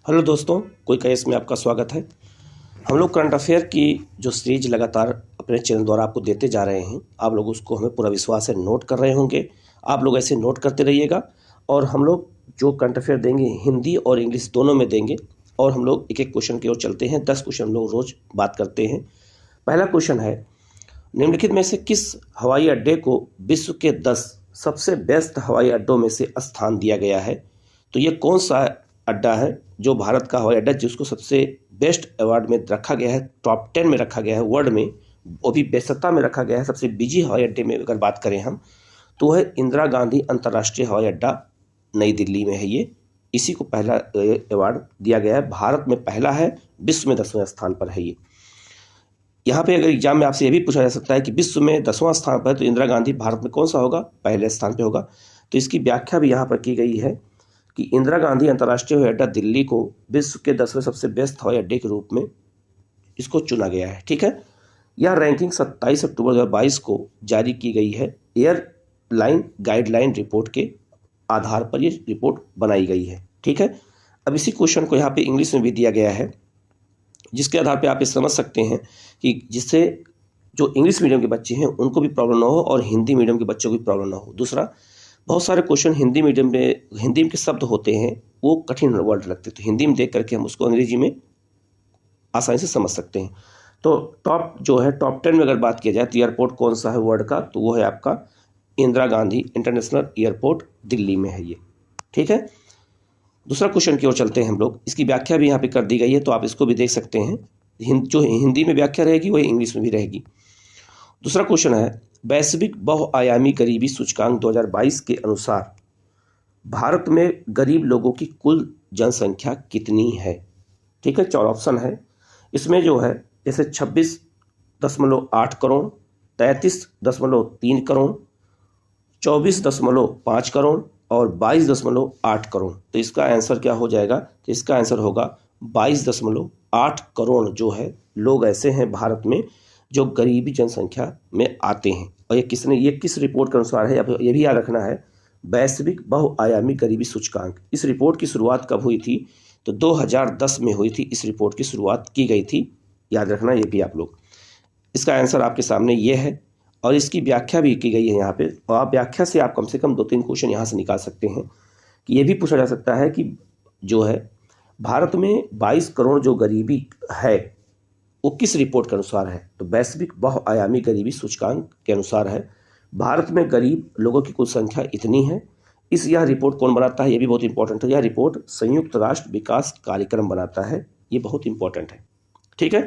Hello दोस्तों, कोई case में आपका स्वागत है। हम लोग करंट अफेयर की जो सीरीज लगातार अपने चैनल द्वारा आपको देते जा रहे हैं, आप लोग उसको हमें पूरा विश्वास है नोट कर रहे होंगे। आप लोग ऐसे नोट करते रहिएगा और हम लोग जो करंट अफेयर देंगे हिंदी और इंग्लिश दोनों में देंगे और हम लोग एक एक क्वेश्चन की ओर चलते हैं। 10 क्वेश्चन हम लोग रोज़ बात करते हैं। पहला क्वेश्चन है, निम्नलिखित में से किस हवाई अड्डे को विश्व के 10 सबसे बेस्ट हवाई अड्डों में से स्थान दिया गया है? तो ये कौन सा अड्डा है जो भारत का हवाई अड्डा जिसको सबसे बेस्ट अवार्ड में रखा गया है, टॉप 10 में रखा गया है वर्ल्ड में, वो भी व्यस्तता में रखा गया है। सबसे बिजी हवाई अड्डे में अगर बात करें हम तो है इंदिरा गांधी अंतर्राष्ट्रीय हवाई अड्डा, नई दिल्ली में है ये। इसी को पहला अवार्ड दिया गया है। भारत में पहला है, विश्व में 10वें स्थान पर है ये। यहाँ पे अगर एग्जाम में आपसे ये भी पूछा जा सकता है कि विश्व में 10वां स्थान पर तो इंदिरा गांधी भारत में कौन सा होगा? पहले स्थान पे होगा। तो इसकी व्याख्या भी यहाँ पर की गई है कि इंदिरा गांधी अंतर्राष्ट्रीय हवाई अड्डा दिल्ली को विश्व के 10वें सबसे बेस्ट हवाई अड्डे के रूप में इसको चुना गया है। ठीक है, यह रैंकिंग 27 अक्टूबर 2022 को जारी की गई है। एयरलाइन गाइडलाइन रिपोर्ट के आधार पर ये रिपोर्ट बनाई गई है। ठीक है, अब इसी क्वेश्चन को यहाँ पे इंग्लिश में भी दिया गया है, जिसके आधार पर आप ये समझ सकते हैं कि जिससे जो इंग्लिश मीडियम के बच्चे हैं उनको भी प्रॉब्लम ना हो और हिंदी मीडियम के बच्चों को भी प्रॉब्लम ना हो। दूसरा, बहुत सारे क्वेश्चन हिंदी मीडियम में हिंदी के शब्द होते हैं वो कठिन वर्ड लगते हैं, तो हिंदी में देख करके हम उसको अंग्रेजी में आसानी से समझ सकते हैं। तो टॉप जो है टॉप 10 में अगर बात किया जाए तो एयरपोर्ट कौन सा है वर्ल्ड का, तो वो है आपका इंदिरा गांधी इंटरनेशनल एयरपोर्ट, दिल्ली में है ये। ठीक है, दूसरा क्वेश्चन की ओर चलते हैं हम लोग। इसकी व्याख्या भी यहाँ पे कर दी गई है, तो आप इसको भी देख सकते हैं। जो हिंदी में व्याख्या रहेगी वही इंग्लिश में भी रहेगी। दूसरा क्वेश्चन है, वैश्विक बहुआयामी गरीबी सूचकांक 2022 के अनुसार भारत में गरीब लोगों की कुल जनसंख्या कितनी है? ठीक है, 4 ऑप्शन है इसमें जो है, जैसे 26.8 करोड़, 33.3 करोड़, 24.5 करोड़ और 22.8 करोड़। तो इसका आंसर क्या हो जाएगा? तो इसका आंसर होगा 22.8 करोड़ जो है लोग ऐसे हैं भारत में जो गरीबी जनसंख्या में आते हैं। और ये किस रिपोर्ट के अनुसार है, ये भी याद रखना है, वैश्विक बहुआयामी गरीबी सूचकांक। इस रिपोर्ट की शुरुआत कब हुई थी? तो 2010 में हुई थी, इस रिपोर्ट की शुरुआत की गई थी, याद रखना ये भी आप लोग। इसका आंसर आपके सामने ये है और इसकी व्याख्या भी की गई है यहाँ पे, और आप व्याख्या से आप कम से कम 2-3 क्वेश्चन यहाँ से निकाल सकते हैं। कि ये भी पूछा जा सकता है कि जो है भारत में 22 करोड़ जो गरीबी है वो किस रिपोर्ट के अनुसार है? तो वैश्विक बहुआयामी गरीबी सूचकांक के अनुसार है। भारत में गरीब लोगों की कुल संख्या इतनी है। यह रिपोर्ट कौन बनाता है? ये भी बहुत इंपॉर्टेंट है। यह रिपोर्ट संयुक्त राष्ट्र विकास कार्यक्रम बनाता है, ये बहुत इंपॉर्टेंट है। ठीक है,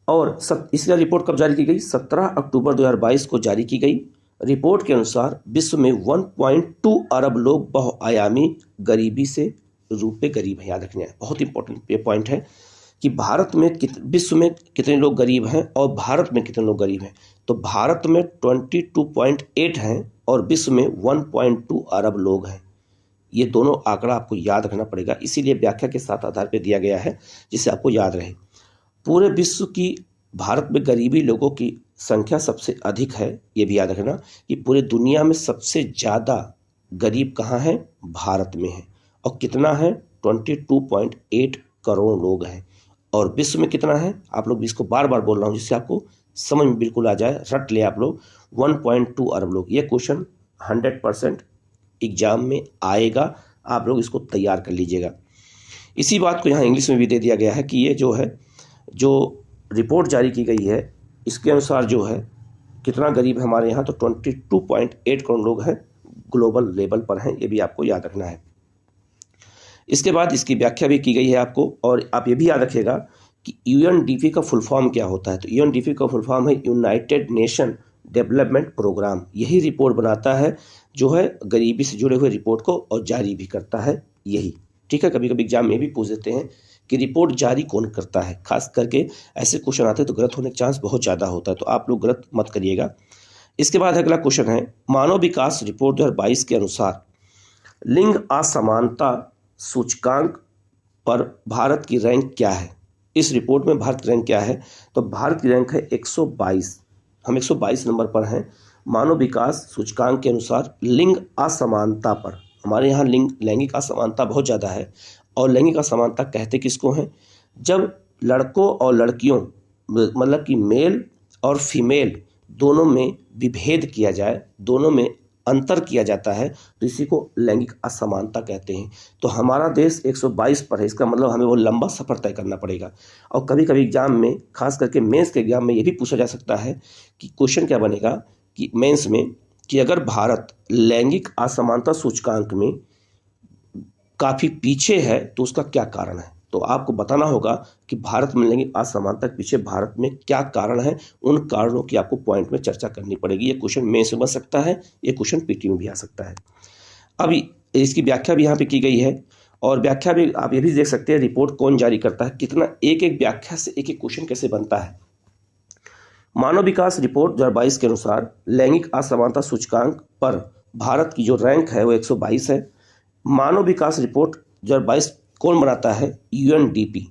और इसका रिपोर्ट कब जारी की गई? 17 अक्टूबर 2022 को जारी की गई। रिपोर्ट के अनुसार विश्व में 1.2 अरब लोग बहुआयामी गरीबी से रूप में गरीब है। याद रखना है, बहुत इंपॉर्टेंट पॉइंट है कि भारत में विश्व में कितने लोग गरीब हैं और भारत में कितने लोग गरीब हैं। तो भारत में 22.8 हैं और विश्व में 1.2 अरब लोग हैं। ये दोनों आंकड़ा आपको याद रखना पड़ेगा, इसीलिए व्याख्या के साथ आधार पर दिया गया है जिससे आपको याद रहे। पूरे विश्व की भारत में गरीबी लोगों की संख्या सबसे अधिक है। ये भी याद रखना कि पूरे दुनिया में सबसे ज़्यादा गरीब कहाँ है? भारत में है। और कितना है? 22.8 करोड़ लोग हैं। और विश्व में कितना है? आप लोग इसको बार बार बोल रहा हूँ जिससे आपको समझ में बिल्कुल आ जाए, रट ले आप लोग। 1.2 अरब लोग। ये क्वेश्चन 100% एग्जाम में आएगा, आप लोग इसको तैयार कर लीजिएगा। इसी बात को यहाँ इंग्लिश में भी दे दिया गया है कि ये जो है जो रिपोर्ट जारी की गई है इसके अनुसार जो है कितना गरीब है हमारे यहाँ, तो 22.8 करोड़ लोग हैं, ग्लोबल लेवल पर हैं। ये भी आपको याद रखना है। इसके बाद इसकी व्याख्या भी की गई है आपको, और आप ये भी याद रखिएगा कि यूएनडीपी का फुल फॉर्म क्या होता है। तो यूएनडीपी का फुल फॉर्म है यूनाइटेड नेशन डेवलपमेंट प्रोग्राम। यही रिपोर्ट बनाता है जो है गरीबी से जुड़े हुए रिपोर्ट को, और जारी भी करता है यही। ठीक है, कभी कभी एग्जाम में भी पूछ देते हैं कि रिपोर्ट जारी कौन करता है। खास करके ऐसे क्वेश्चन आते हैं तो गलत होने का चांस बहुत ज़्यादा होता है, तो आप लोग गलत मत करिएगा। इसके बाद अगला क्वेश्चन है, मानव विकास रिपोर्ट 2022 के अनुसार लिंग असमानता सूचकांक पर भारत की रैंक क्या है? इस रिपोर्ट में भारत की रैंक क्या है? तो भारत की रैंक है 122। हम 122 नंबर पर हैं मानव विकास सूचकांक के अनुसार लिंग असमानता पर। हमारे यहाँ लैंगिक असमानता बहुत ज़्यादा है और लैंगिक असमानता कहते किसको हैं? जब लड़कों और लड़कियों मतलब कि मेल और फीमेल दोनों में विभेद किया जाए, दोनों में अंतर किया जाता है, तो इसी को लैंगिक असमानता कहते हैं। तो हमारा देश 122 पर है, इसका मतलब हमें वो लंबा सफ़र तय करना पड़ेगा। और कभी कभी एग्जाम में, खास करके मेंस के एग्जाम में, ये भी पूछा जा सकता है कि क्वेश्चन क्या बनेगा कि मेंस में कि अगर भारत लैंगिक असमानता सूचकांक में काफ़ी पीछे है तो उसका क्या कारण है। तो आपको बताना होगा कि भारत में लैंगिक असमानता के पीछे भारत में क्या कारण है, उन कारणों की आपको पॉइंट में चर्चा करनी पड़ेगी। ये क्वेश्चन मेंस में बन सकता है, ये क्वेश्चन पीटी में भी आ सकता है। अभी इसकी व्याख्या भी यहाँ पे की गई है, और व्याख्या भी आप ये भी देख सकते हैं रिपोर्ट कौन जारी करता है, कितना एक एक व्याख्या से एक एक क्वेश्चन कैसे बनता है। मानव विकास रिपोर्ट 2022 के अनुसार लैंगिक असमानता सूचकांक पर भारत की जो रैंक है वो 122 है। मानव विकास रिपोर्ट 2022 कौन बनाता है? यूएनडीपी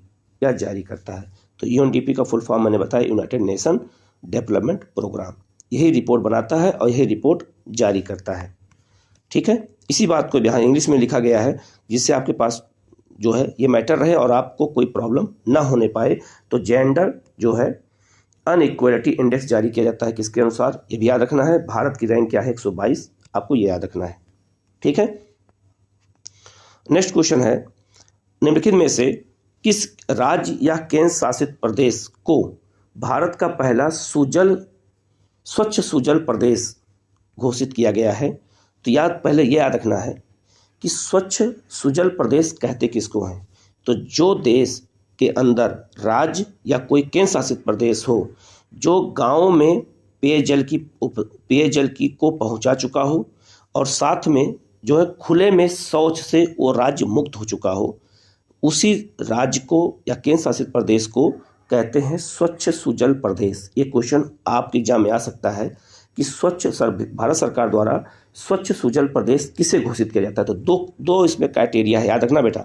या जारी करता है। तो यूएनडीपी का फुल फॉर्म मैंने बताया, यूनाइटेड नेशन डेवलपमेंट प्रोग्राम। यही रिपोर्ट बनाता है और यही रिपोर्ट जारी करता है। ठीक है, इसी बात को यहाँ इंग्लिश में लिखा गया है जिससे आपके पास जो है ये मैटर रहे और आपको कोई प्रॉब्लम ना होने पाए। तो जेंडर जो है अनइक्वालिटी इंडेक्स जारी किया जाता है किसके अनुसार, ये भी याद रखना है। भारत की रैंक क्या है? 122, आपको ये याद रखना है। ठीक है, नेक्स्ट क्वेश्चन है, निम्नलिखित में से किस राज्य या केंद्र शासित प्रदेश को भारत का पहला स्वच्छ सुजल प्रदेश घोषित किया गया है? तो पहले ये याद रखना है कि स्वच्छ सुजल प्रदेश कहते किसको हैं। तो जो देश के अंदर राज्य या कोई केंद्र शासित प्रदेश हो जो गाँव में पेयजल की को पहुंचा चुका हो और साथ में जो है खुले में शौच से वो राज्य मुक्त हो चुका हो, उसी राज्य को या केंद्र शासित प्रदेश को कहते हैं स्वच्छ सुजल प्रदेश। ये क्वेश्चन आपके एग्जाम में आ सकता है कि भारत सरकार द्वारा स्वच्छ सुजल प्रदेश किसे घोषित किया जाता है। तो दो इसमें क्राइटेरिया है, याद रखना बेटा।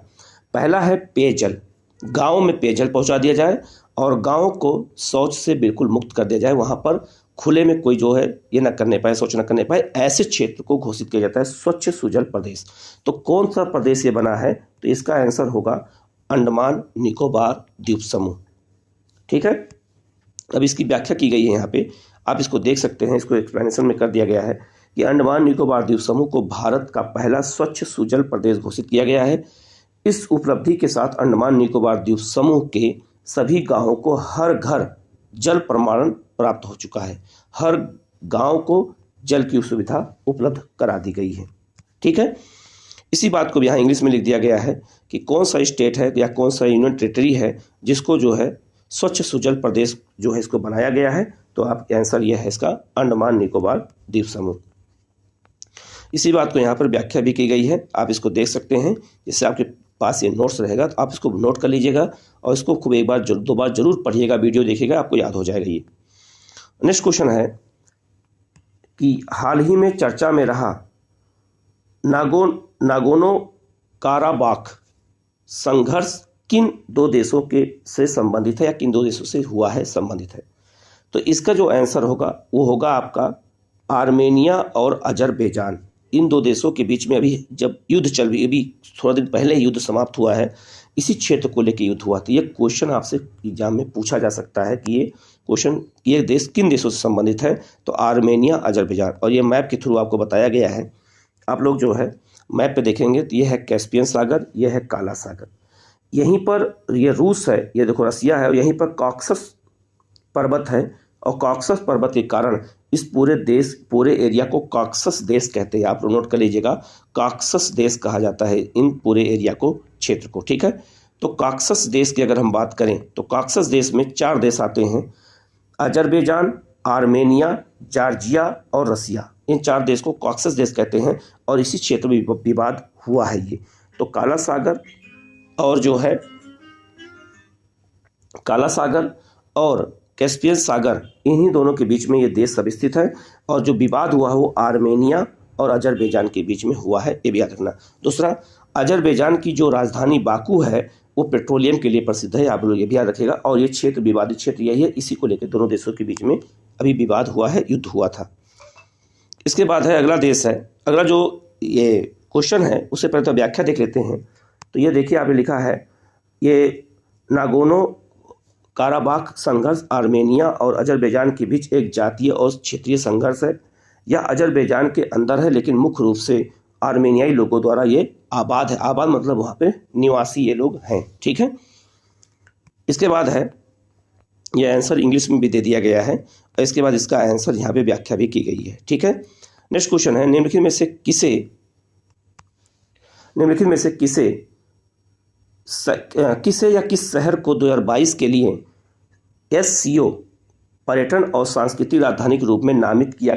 पहला है पेयजल, गांव में पेयजल पहुंचा दिया जाए और गांव को शौच से बिल्कुल मुक्त कर दिया जाए, वहां पर खुले में कोई जो है ये ना करने पाए, शौच ना करने पाए, ऐसे क्षेत्र को घोषित किया जाता है स्वच्छ सुजल प्रदेश। तो कौन सा प्रदेश ये बना है? तो इसका आंसर होगा अंडमान निकोबार द्वीप समूह। ठीक है, अब इसकी व्याख्या की गई है यहाँ पे, आप इसको देख सकते हैं, इसको एक्सप्लेनेशन में कर दिया गया है कि अंडमान निकोबार द्वीप समूह को भारत का पहला स्वच्छ सुजल प्रदेश घोषित किया गया है। इस उपलब्धि के साथ अंडमान निकोबार द्वीप समूह के सभी गांवों को हर घर जल प्रमाणन प्राप्त हो चुका है, हर गांव को जल की सुविधा उपलब्ध करा दी गई है। ठीक है, इसी बात को यहाँ इंग्लिश में लिख दिया गया है कि कौन सा स्टेट है या कौन सा यूनियन टेरिटरी है जिसको जो है स्वच्छ सुजल प्रदेश जो है इसको बनाया गया है। तो आप आंसर यह है इसका अंडमान निकोबार द्वीप समूह। इसी बात को यहाँ पर व्याख्या भी की गई है, आप इसको देख सकते हैं। जिससे आपके पास ये नोट्स रहेगा तो आप इसको नोट कर लीजिएगा और इसको खूब एक बार दो बार जरूर पढ़िएगा, वीडियो देखिएगा, आपको याद हो जाएगा ये। नेक्स्ट क्वेश्चन है कि हाल ही में चर्चा में रहा नागोर्नो काराबाख संघर्ष किन दो देशों के से संबंधित है या किन दो देशों से हुआ है, संबंधित है। तो इसका जो आंसर होगा वो होगा आपका आर्मेनिया और अजरबैजान। इन दो देशों के बीच में अभी जब युद्ध चल रही, अभी थोड़ा दिन पहले युद्ध समाप्त हुआ है, इसी क्षेत्र को लेकर युद्ध हुआ। तो ये क्वेश्चन आपसे एग्जाम में पूछा जा सकता है कि ये देश किन देशों से संबंधित है। तो आर्मेनिया अजरबैजान, और ये मैप के थ्रू आपको बताया गया है। आप लोग जो है मैप पे देखेंगे तो ये है कैस्पियन सागर, ये है काला सागर, यहीं पर ये रूस है, ये देखो रसिया है, और यहीं पर कॉकसस पर्वत है। और कॉकसस पर्वत के कारण इस पूरे एरिया को कॉकसस देश कहते हैं। आप नोट कर लीजिएगा, कॉकसस देश कहा जाता है इन पूरे एरिया को, क्षेत्र को। ठीक है, तो कॉकसस देश की अगर हम बात करें तो कॉकसस देश में 4 देश आते हैं, अजरबैजान, आर्मेनिया, जॉर्जिया और रसिया। इन 4 देश को कॉकसस देश कहते हैं और इसी क्षेत्र में विवाद हुआ है ये। तो काला सागर और जो है काला सागर और कैस्पियन सागर, इन्हीं दोनों के बीच में ये देश सब स्थित है। और जो विवाद हुआ है वो आर्मेनिया और अजरबैजान के बीच में हुआ है, ये भी याद रखना। दूसरा, अजरबैजान की जो राजधानी बाकू है वो पेट्रोलियम के लिए प्रसिद्ध है, आप लोग ये भी याद रखिएगा। और ये क्षेत्र विवादित क्षेत्र यही है, इसी को लेकर दोनों देशों के बीच में अभी विवाद हुआ है, युद्ध हुआ था। इसके बाद है अगला देश है, अगला जो ये क्वेश्चन है उससे पहले तो व्याख्या देख लेते हैं तो ये देखिए आपने लिखा है, ये नागोर्नो काराबाख संघर्ष आर्मेनिया और अजरबैजान के बीच एक जातीय और क्षेत्रीय संघर्ष है। यह अजरबैजान के अंदर है, लेकिन मुख्य रूप से आर्मेनियाई लोगों द्वारा ये आबाद है। आबाद मतलब वहाँ पे निवासी ये लोग हैं, ठीक है। इसके बाद है, यह आंसर इंग्लिश में भी दे दिया गया है, और इसके बाद इसका आंसर यहाँ पे व्याख्या भी की गई है, ठीक है। नेक्स्ट क्वेश्चन है, निम्नलिखित में से किसे या किस शहर को 2022 के लिए SCO पर्यटन और सांस्कृतिक राजधानी के रूप में नामित किया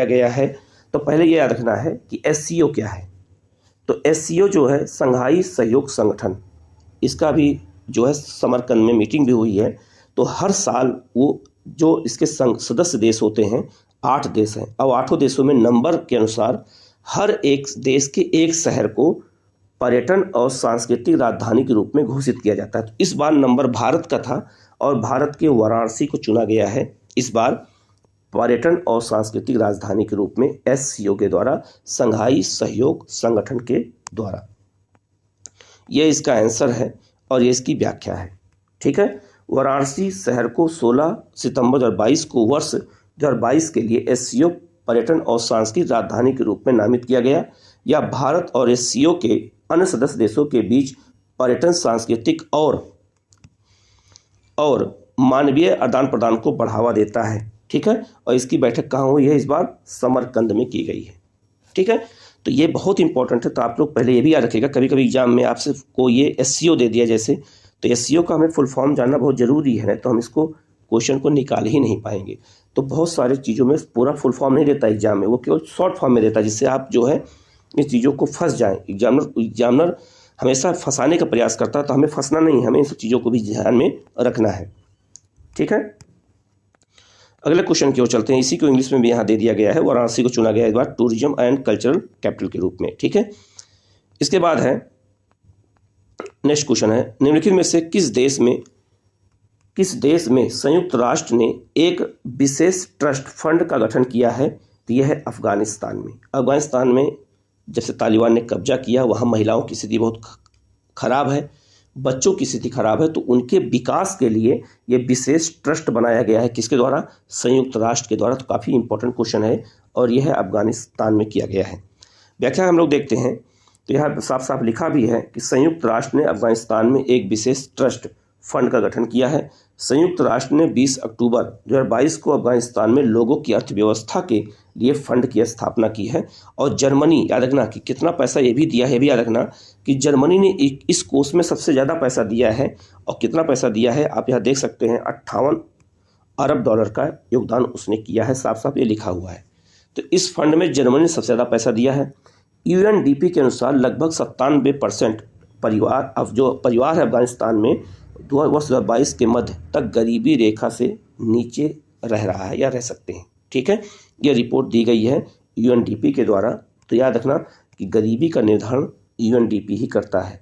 गया है। तो पहले ये याद रखना है कि SCO क्या है। तो SCO जो है संघाई सहयोग संगठन, इसका भी जो है समरकंद में मीटिंग भी हुई है। तो हर साल वो जो इसके सदस्य देश होते हैं 8 देश हैं, और 8 देशों में नंबर के अनुसार हर एक देश के एक शहर को पर्यटन और सांस्कृतिक राजधानी के रूप में घोषित किया जाता है। तो इस बार नंबर भारत का था और भारत के वाराणसी को चुना गया है इस बार पर्यटन और सांस्कृतिक राजधानी के रूप में SCO के द्वारा, संघाई सहयोग संगठन के द्वारा। ये इसका आंसर है और ये इसकी व्याख्या है, ठीक है। वाराणसी शहर को 16 सितंबर 2022 को वर्ष 2022 के लिए SCO पर्यटन और सांस्कृतिक राजधानी के रूप में नामित किया गया। यह भारत और SCO के अन्य सदस्य देशों के बीच पर्यटन, सांस्कृतिक और मानवीय आदान प्रदान को बढ़ावा देता है, ठीक है। और इसकी बैठक कहाँ हुई है? इस बार समरकंद में की गई है, ठीक है। तो ये बहुत इंपॉर्टेंट है, तो आप लोग पहले ये भी याद रखिएगा। कभी कभी एग्जाम में आपसे को ये SCO दे दिया जैसे, तो SCO का हमें फुल फॉर्म जानना बहुत ज़रूरी है, तो हम इसको क्वेश्चन को निकाल ही नहीं पाएंगे। तो बहुत सारी चीज़ों में पूरा फुल फॉर्म नहीं देता एग्जाम में, वो केवल शॉर्ट फॉर्म में देता है, जिससे आप जो है इन चीज़ों को फंस जाएं। एग्जामिनर हमेशा फंसाने का प्रयास करता है, तो हमें फंसना नहीं, हमें इन सब चीज़ों को भी ध्यान में रखना है, ठीक है। अगले क्वेश्चन की ओर चलते हैं। इसी को इंग्लिश में भी यहाँ दे दिया गया है। वाराणसी को चुना गया इस बार टूरिज्म एंड कल्चरल कैपिटल के रूप में, ठीक है। इसके बाद है नेक्स्ट क्वेश्चन है, निम्नलिखित में से किस देश में संयुक्त राष्ट्र ने एक विशेष ट्रस्ट फंड का गठन किया है? तो यह है अफगानिस्तान में। अफगानिस्तान में जब से तालिबान ने कब्जा किया, वहाँ महिलाओं की स्थिति बहुत खराब है, बच्चों की स्थिति खराब है, तो उनके विकास के लिए ये विशेष ट्रस्ट बनाया गया है। किसके द्वारा? संयुक्त राष्ट्र के द्वारा। तो काफ़ी इंपॉर्टेंट क्वेश्चन है और यह है अफगानिस्तान में किया गया है। व्याख्या हम लोग देखते हैं, तो यहाँ साफ साफ लिखा भी है कि संयुक्त राष्ट्र ने अफगानिस्तान में एक विशेष ट्रस्ट फंड का गठन किया है। संयुक्त राष्ट्र ने 20 अक्टूबर 2022 को अफगानिस्तान में लोगों की अर्थव्यवस्था के लिए फंड की स्थापना की है। और जर्मनी, याद रखना कि कितना पैसा ये भी दिया है, भी याद रखना कि जर्मनी ने इस कोर्स में सबसे ज़्यादा पैसा दिया है। और कितना पैसा दिया है आप यहाँ देख सकते हैं, 58 अरब डॉलर का योगदान उसने किया है, साफ साफ ये लिखा हुआ है। तो इस फंड में जर्मनी ने सबसे ज़्यादा पैसा दिया है। UNDP के अनुसार लगभग 97% परिवार, अब जो परिवार है अफगानिस्तान में, वर्ष 2022 के मध्य तक गरीबी रेखा से नीचे रह रहा है या रह सकते हैं, ठीक है। यह रिपोर्ट दी गई है UNDP के द्वारा। तो याद रखना कि गरीबी का निर्धारण UNDP ही करता है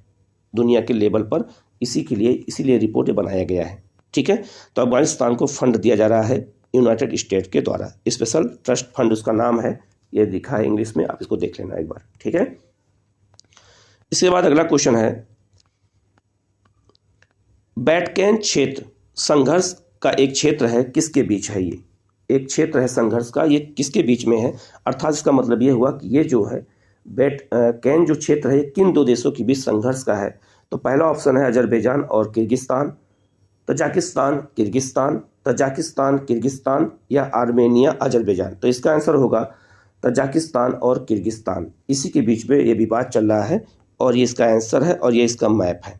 दुनिया के लेवल पर, इसीलिए रिपोर्ट बनाया गया है, ठीक है। तो अफगानिस्तान को फंड दिया जा रहा है यूनाइटेड स्टेट के द्वारा, स्पेशल ट्रस्ट फंड उसका नाम है, ये लिखा है इंग्लिश में, आप इसको देख लेना एक बार, ठीक है। इसके बाद अगला क्वेश्चन है, बैटकैन क्षेत्र संघर्ष का एक क्षेत्र है, किसके बीच है? ये एक क्षेत्र है संघर्ष का, ये किसके बीच में है? अर्थात इसका मतलब ये हुआ कि ये जो है बैटकैन जो क्षेत्र है, किन दो देशों के बीच संघर्ष का है? तो पहला ऑप्शन है अजरबैजान और किर्गिस्तान, तजाकिस्तान किर्गिस्तान या आर्मेनिया अजरबैजान। तो इसका आंसर होगा तजाकिस्तान और किर्गिस्तान, इसी के बीच में ये विवाद चल रहा है और ये इसका आंसर है और ये इसका मैप है,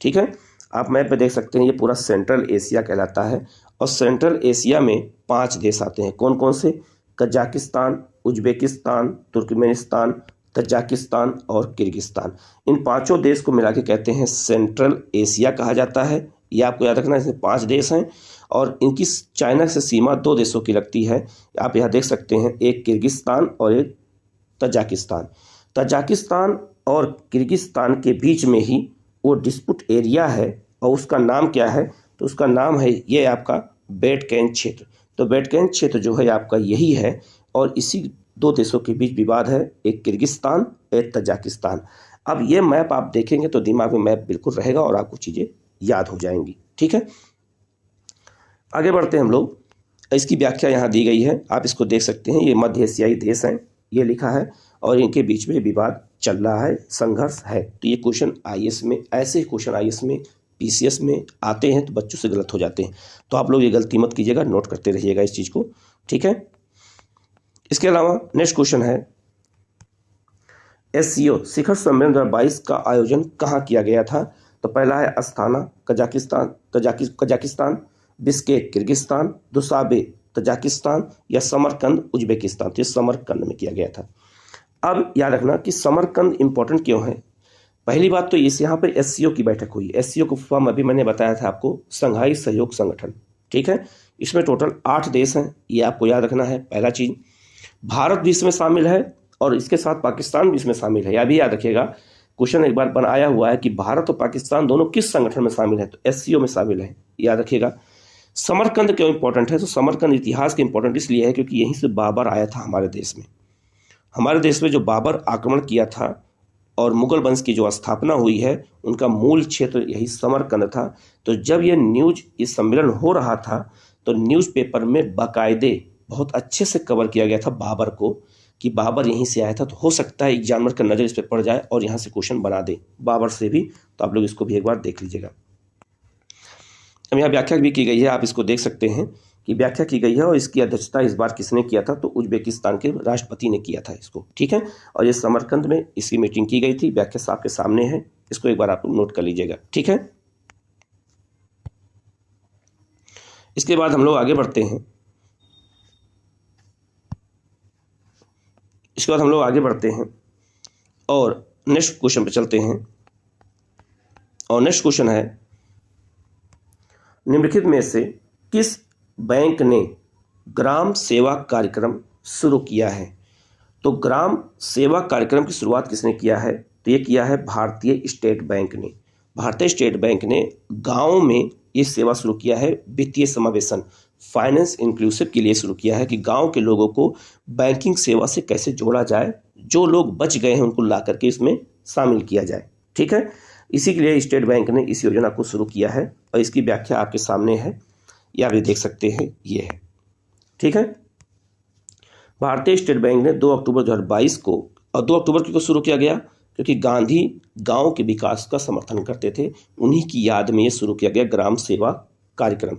ठीक है। आप मैप पे देख सकते हैं, ये पूरा सेंट्रल एशिया कहलाता है और सेंट्रल एशिया में 5 देश आते हैं। कौन कौन से? कजाकिस्तान, उज्बेकिस्तान, तुर्कमेनिस्तान, तजाकिस्तान और किर्गिस्तान। इन 5 देश को मिला के कहते हैं सेंट्रल एशिया कहा जाता है। ये आपको याद रखना है, इसमें 5 देश हैं और इनकी चाइना से सीमा 2 देशों की लगती है। आप यहाँ देख सकते हैं, एक किर्गिस्तान और एक तजाकिस्तान। तजाकिस्तान और किर्गिस्तान के बीच में ही वो डिस्प्यूट एरिया है और उसका नाम क्या है? तो उसका नाम है ये आपका बैटकैन क्षेत्र। तो बैटकैन क्षेत्र जो है आपका यही है और इसी 2 देशों के बीच विवाद है, एक किर्गिस्तान एक तजाकिस्तान। अब ये मैप आप देखेंगे तो दिमाग में मैप बिल्कुल रहेगा और आपको चीज़ें याद हो जाएंगी। ठीक है, आगे बढ़ते हैं हम लोग। इसकी व्याख्या यहाँ दी गई है, आप इसको देख सकते हैं। ये मध्य एशियाई देश हैं, ये लिखा है, और इनके बीच में विवाद चल रहा है, संघर्ष है। तो ये क्वेश्चन आईएएस में, ऐसे क्वेश्चन आईएएस में, पीसीएस में आते हैं तो बच्चों से गलत हो जाते हैं। तो आप लोग ये गलती मत कीजिएगा, नोट करते रहिएगा इस चीज़ को। ठीक है, इसके अलावा नेक्स्ट क्वेश्चन है, एससीओ शिखर सम्मेलन 2022 का आयोजन कहाँ किया गया था? तो पहला है Astana Kazakhstan, Bishkek Kyrgyzstan, Dushanbe Tajikistan, या समरकंद उज्बेकिस्तान। तो ये समरकंद में किया गया था। अब याद रखना कि समरकंद इंपॉर्टेंट क्यों है। पहली बात तो इस यहाँ पर एससीओ की बैठक हुई। एससीओ को फॉर्म अभी मैंने बताया था आपको, संघाई सहयोग संगठन। ठीक है, इसमें टोटल 8 देश हैं, ये आपको याद रखना है। पहला चीज, भारत भी इसमें शामिल है और इसके साथ पाकिस्तान भी इसमें शामिल है। यह भी याद रखिएगा, क्वेश्चन एक बार बनाया हुआ है कि भारत और पाकिस्तान दोनों किस संगठन में शामिल है, तो एससीओ में शामिल है, याद रखिएगा। समरकंद क्यों इंपॉर्टेंट है? तो समरकंद इतिहास के इंपॉर्टेंट इसलिए है क्योंकि यहीं से बाबर आया था हमारे देश में। हमारे देश में जो बाबर आक्रमण किया था और मुगल वंश की जो स्थापना हुई है, उनका मूल क्षेत्र यही समरकंद था। तो जब ये न्यूज, इस सम्मेलन हो रहा था, तो न्यूज़पेपर में बाकायदे बहुत अच्छे से कवर किया गया था बाबर को, कि बाबर यहीं से आया था। तो हो सकता है एग्जामिनर का नज़र इस पर पड़ जाए और यहाँ से क्वेश्चन बना दे बाबर से भी। तो आप लोग इसको भी एक बार देख लीजिएगा। अब यहाँ व्याख्या भी की गई है, आप इसको देख सकते हैं कि व्याख्या की गई है, और इसकी अध्यक्षता इस बार किसने किया था? तो उज्बेकिस्तान के राष्ट्रपति ने किया था इसको। ठीक है, और ये समरकंद में इसकी मीटिंग की गई थी। व्याख्या आपके सामने है, इसको एक बार आप नोट कर लीजिएगा। ठीक है, इसके बाद हम लोग आगे बढ़ते हैं। और नेक्स्ट क्वेश्चन पे चलते हैं। और नेक्स्ट क्वेश्चन है, निम्नलिखित में से किस बैंक ने ग्राम सेवा कार्यक्रम शुरू किया है? तो ग्राम सेवा कार्यक्रम की शुरुआत किसने किया है? तो ये किया है भारतीय स्टेट बैंक ने। भारतीय स्टेट बैंक ने गाँव में ये सेवा शुरू किया है, वित्तीय समावेशन, फाइनेंस इंक्लूसिव के लिए शुरू किया है कि गांव के लोगों को बैंकिंग सेवा से कैसे जोड़ा जाए, जो लोग बच गए हैं उनको ला करके इसमें शामिल किया जाए। ठीक है, इसी के लिए स्टेट बैंक ने इस योजना को शुरू किया है, और इसकी व्याख्या आपके सामने है, या भी देख सकते हैं, ये है। ठीक है, भारतीय स्टेट बैंक ने 2 अक्टूबर 2022 को, और 2 अक्टूबर क्यों शुरू किया गया? क्योंकि गांधी गांव के विकास का समर्थन करते थे, उन्हीं की याद में ये शुरू किया गया ग्राम सेवा कार्यक्रम।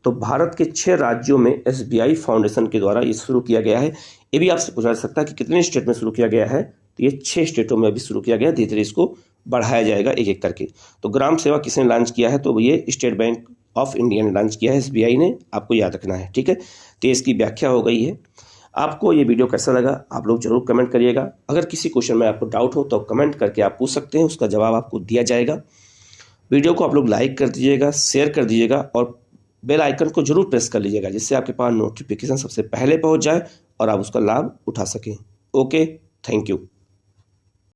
तो भारत के 6 राज्यों में एसबीआई फाउंडेशन के द्वारा ये शुरू किया गया है। ये भी आपसे पूछा जा सकता है कि कितने स्टेट में शुरू किया गया है? तो ये 6 स्टेटों में अभी शुरू किया गया, धीरे धीरे इसको बढ़ाया जाएगा एक एक करके। तो ग्राम सेवा किसने लॉन्च किया है? तो ये स्टेट बैंक ऑफ इंडिया ने लॉन्च किया है, एसबीआई ने, आपको याद रखना है। ठीक है, तो इसकी व्याख्या हो गई है। आपको ये वीडियो कैसा लगा आप लोग जरूर कमेंट करिएगा। अगर किसी क्वेश्चन में आपको डाउट हो तो कमेंट करके आप पूछ सकते हैं, उसका जवाब आपको दिया जाएगा। वीडियो को आप लोग लाइक कर दीजिएगा, शेयर कर दीजिएगा, और बेल आइकन को जरूर प्रेस कर लीजिएगा, जिससे आपके पास नोटिफिकेशन सबसे पहले पहुंच जाए और आप उसका लाभ उठा सकें। Okay, thank you.